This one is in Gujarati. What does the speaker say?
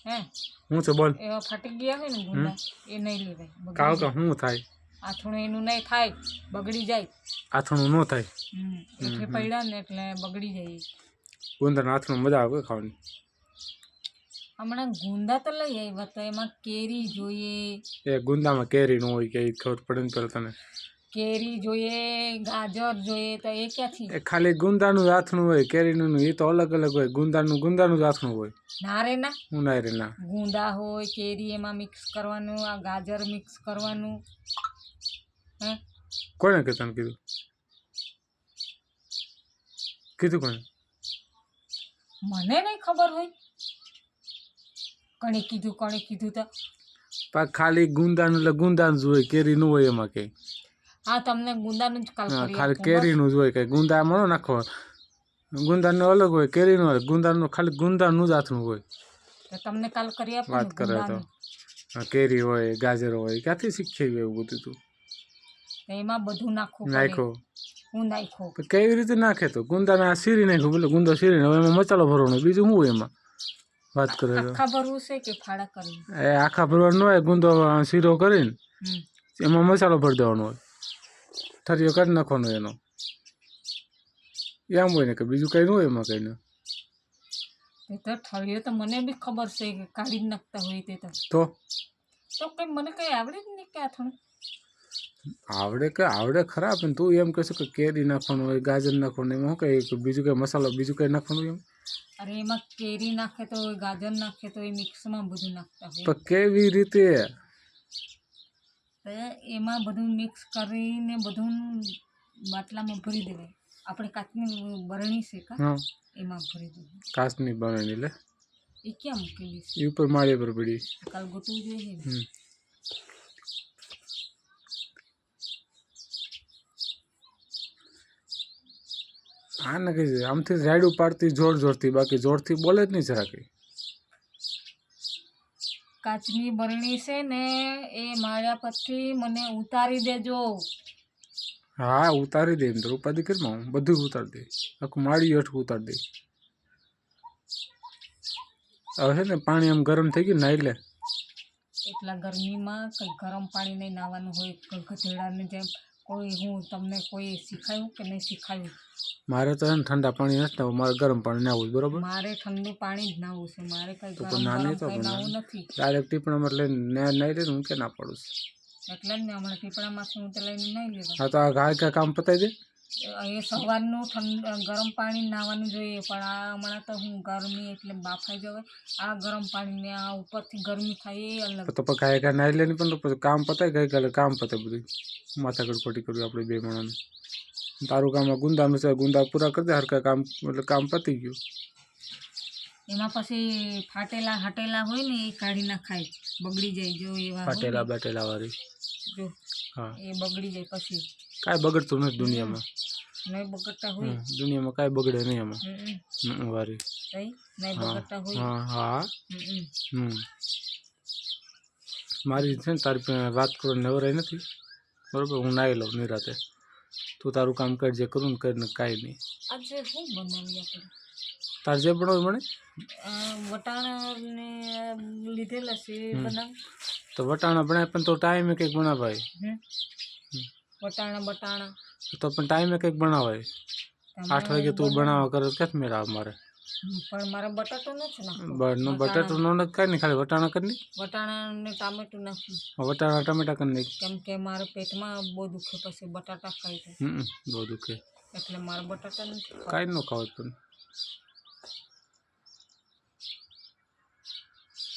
હે હું છે બોલ એવા ફાટી ગયા હોય ને ગુંદા એ નહીં લેવાય કાવ કે શું થાય આથણું એનું નહીં થાય બગડી જાય આથણું ન થાય એટલે પડ્યા ને એટલે બગડી જાય ગુંદાનું આથણું મજા આવે ખાવાની હમણાં ગુંદા તો લઈ આવ્યા તો એમાં કેરી જોઈએ એ ગુંદામાં કેરી ન હોય કે એ ખબર પડે ને પેલા તને કેરી જોઈએ ગાજર જોઈએ તો એ ક્યાંથી એ ખાલી ગુંદાનું જ આથણું હોય કેરીનું એ તો અલગ અલગ હોય ગુંદાનું જ આથણું હોય ના રે ના હું ના રે ના ગુંદા હોય કેરી એમાં મિક્સ કરવાનું આ ગાજર મિક્સ કરવાનું હે કોને કે તને કીધું કોને મને નહીં ખબર હોય કોણે કીધું તો પણ ખાલી ગુંદાનું એટલે ગુંદાનું જ હોય કેરી નું હોય એમાં કઈ હા તમને ગુંદાનું જ કાલ કરી ખાલી કેરીનું જ હોય કઈ ગુંદામાં ન નાખો ગુંદાનું અલગ હોય કેરીનું અલગ ગુંદાનું ખાલી ગુંદાનું જ આથણું હોય તો તમને કાલ કરી આપું વાત કરે તો કેરી હોય ગાજર હોય ક્યાંથી શીખી એવું બધું તું એમાં બધું નાખવું નાખો હું નાખો કેવી રીતે નાખે તો ગુંદાને આ સીરી નાખ્યું બોલે ગુંદો સીરી હવે એમાં મસાલો ભરવાનો બીજું શું હોય એમાં વાત કરે તો આખા ભરવું છે કે ફાડા કરી એ આખા ભરવાનું હોય ગુંદો શીરો કરીને એમાં મસાલો ભરી દેવાનો હોય ઠરિયો કરી નાખવાનો એનો એમ હોય ને કે બીજું કઈ ન હોય એમાં કઈ ને તો ઠળિયો તો મને બી ખબર છે કે કાઢી જ નાખતા હોય તે તો કઈ મને કઈ આવડે જ નહીં કે આથણ આવડે ખરા પણ તું એમ કહેશું કે કેરી નાખવાનું હોય ગાજર નાખવાનું એમાં શું કઈ બીજું કઈ મસાલો બીજું કઈ નાખવાનું એમ અરે એમાં કેરી નાખે તો હોય ગાજર નાખે તો એ મિક્સમાં બધું નાખતા હોય તો કેવી રીતે એમાં બધું મિક્સ કરીને બધું બાટલામાં ભરી દેવાય આપણે કાચની બરણી છે કા એમાં ભરી દેવાય કાચની બરણી લે એ ક્યાં મૂકેલી છે એ ઉપર માળી પર પડી કાલ ગોતવું જોઈએ આને કઈ આમથી રાયડું પાડતી જોરથી બાકી જોરથી બોલે જ નહીં જરા કઈ કાચની બરણી છે ને એ માળ્યા પછી મને ઉતારી દેજો હા ઉતારી દે એમ તો ઉપાધિ કરીમાં હું બધું ઉતારી દે આખું માળી હેઠું ઉતારી દે હવે છે ને પાણી આમ ગરમ થઈ ગયું નાઈ લે એટલા ગરમીમાં કંઈ ગરમ પાણી નહીં નાવાનું હોય ગધેડાને જેમ હું તમને કોઈ શીખાયું કે નહીં શીખાયું મારે તો છે ને ઠંડા પાણી નથી નાવું મારે ગરમ પાણી નાવું બરોબર મારે ઠંડુ પાણી જ નાવું છે મારે કઈ તો ગરમ નાની તો નાવું નથી ડાયરેક્ટ ટીપણામાં લઈને નાઈ લે હું કે ના પાડું એટલે જ ને હમણાં ટીપણામાંથી હું તો લઈને નહીં લેવા હા તો આ ઘા કામ પતાવી દે એ સવારનું ગરમ પાણી નાવાનું જોઈએ પણ આ હમણાં તો હું ગરમી એટલે બાફાઈ જવાય આ ગરમ પાણીને આ ઉપરથી ગરમી થાય એ અલગ તો પછી ઘા નાઈ લે પણ તો પછી કામ પતાય ગઈકાલે કામ પતે બધું માથાકડ ખોટી કર્યું આપણે બે માણસને તારું કામ ગુંદાનું છે ગુંદા પૂરા કરી દે હરકા કામ એટલે કામ પતી ગયું એમાં પછી ફાટેલા હટેલા હોય ને એ કાઢી નાખાય બગડી જાય જો એવા ફાટેલા બાટેલા વાળી જો હા એ બગડી જાય પછી કાંઈ બગડતું નથી દુનિયામાં નહીં બગડતા હોય દુનિયામાં કાંઈ બગડે નહીં એમાં વારી નહીં બગડતા હોય હા હા મારી છે ને તારી વાત કરવાની નવરાઈ નથી બરોબર હું નાહી લઉં નિરાતે તું તારું કામ કર જે કરું ને કરીને કાંઈ નહીં આજે શું બનાવી આપણે તાર જે બનાવ મને વટાણાને લીધેલા છે બનાવ તો વટાણા બનાવે પણ તો ટાઈમે કંઈક બનાવાય વટાણા તો પણ ટાઈમે કંઈક બનાવાય 8 વાગે તું બનાવવા કરે ક્યાંથી મેળા મારે પણ મારે બટાટો નથી બટાટો નો નથી કાંઈ નહીં ખાલી વટાણા કરી નહીં વટાણા ને ટામેટું નાખું વટાણા ટમેટા કરી નહીં કેમ કે મારે પેટમાં બહુ દુખે પછી બટાટા ખાઈ જાય બહુ દુખે એટલે મારે બટાટા નથી કાંઈ ન ખાવ પણ